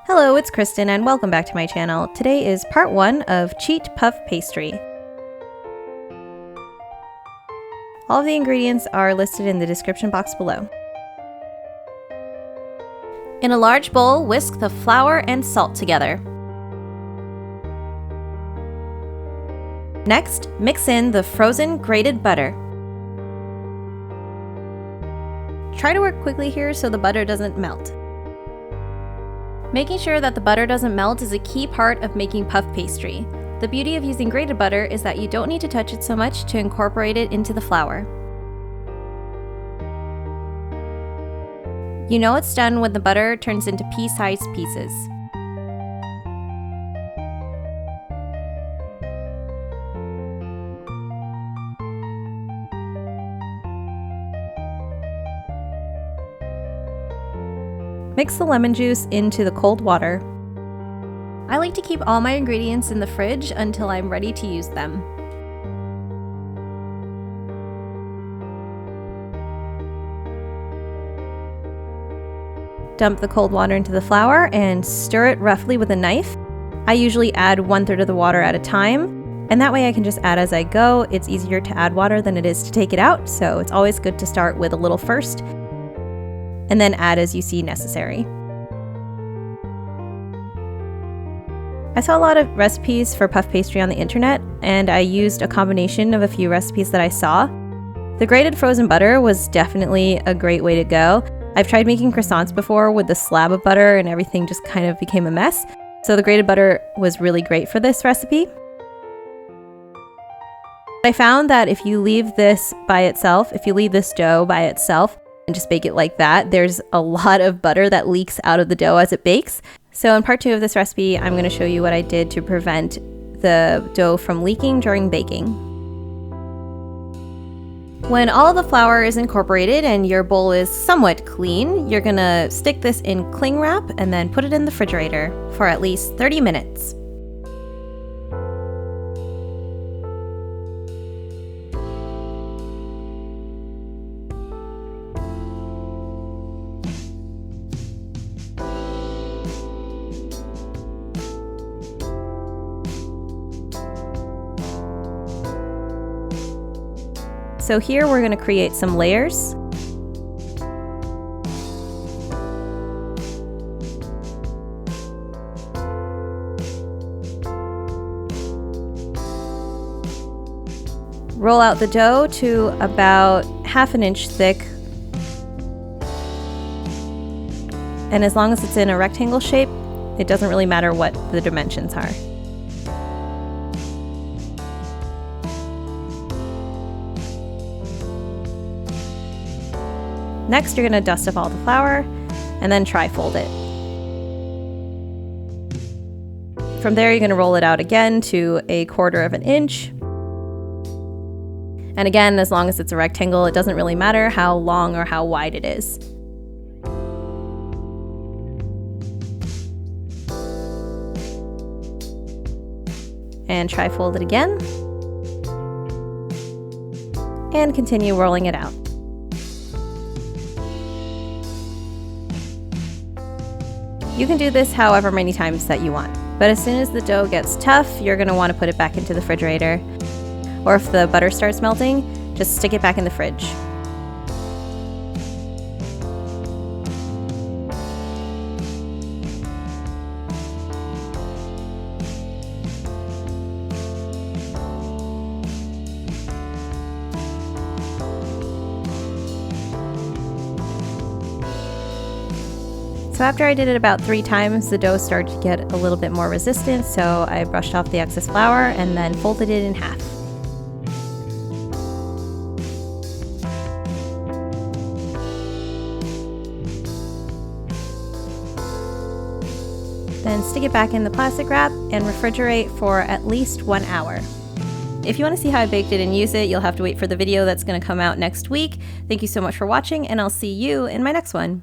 Hello, it's Kristin and welcome back to my channel. Today is part 1 of Cheat Puff Pastry. All of the ingredients are listed in the description box below. In a large bowl, whisk the flour and salt together. Next, mix in the frozen grated butter. Try to work quickly here so the butter doesn't melt. Making sure that the butter doesn't melt is a key part of making puff pastry. The beauty of using grated butter is that you don't need to touch it so much to incorporate it into the flour. You know it's done when the butter turns into pea-sized pieces. Mix the lemon juice into the cold water. I like to keep all my ingredients in the fridge until I'm ready to use them. Dump the cold water into the flour and stir it roughly with a knife. I usually add 1/3 of the water at a time, and that way I can just add as I go. It's easier to add water than it is to take it out, so it's always good to start with a little first, and then add as you see necessary. I saw a lot of recipes for puff pastry on the internet, and I used a combination of a few recipes that I saw. The grated frozen butter was definitely a great way to go. I've tried making croissants before with the slab of butter and everything just kind of became a mess, so the grated butter was really great for this recipe. I found that if you leave this dough by itself, and just bake it like that, there's a lot of butter that leaks out of the dough as it bakes. So in part 2 of this recipe, I'm going to show you what I did to prevent the dough from leaking during baking. When all of the flour is incorporated and your bowl is somewhat clean, you're going to stick this in cling wrap and then put it in the refrigerator for at least 30 minutes. So here we're going to create some layers. Roll out the dough to about 1/2 inch thick. And as long as it's in a rectangle shape, it doesn't really matter what the dimensions are. Next, you're going to dust up all the flour and then tri-fold it. From there, you're going to roll it out again to 1/4 inch. And again, as long as it's a rectangle, it doesn't really matter how long or how wide it is. And tri-fold it again. And continue rolling it out. You can do this however many times that you want, but as soon as the dough gets tough, you're going to want to put it back into the refrigerator. Or if the butter starts melting, just stick it back in the fridge. So after I did it about 3 times, the dough started to get a little bit more resistant, so I brushed off the excess flour and then folded it in half. Then stick it back in the plastic wrap and refrigerate for at least 1 hour. If you want to see how I baked it and use it, you'll have to wait for the video that's going to come out next week. Thank you so much for watching, and I'll see you in my next one.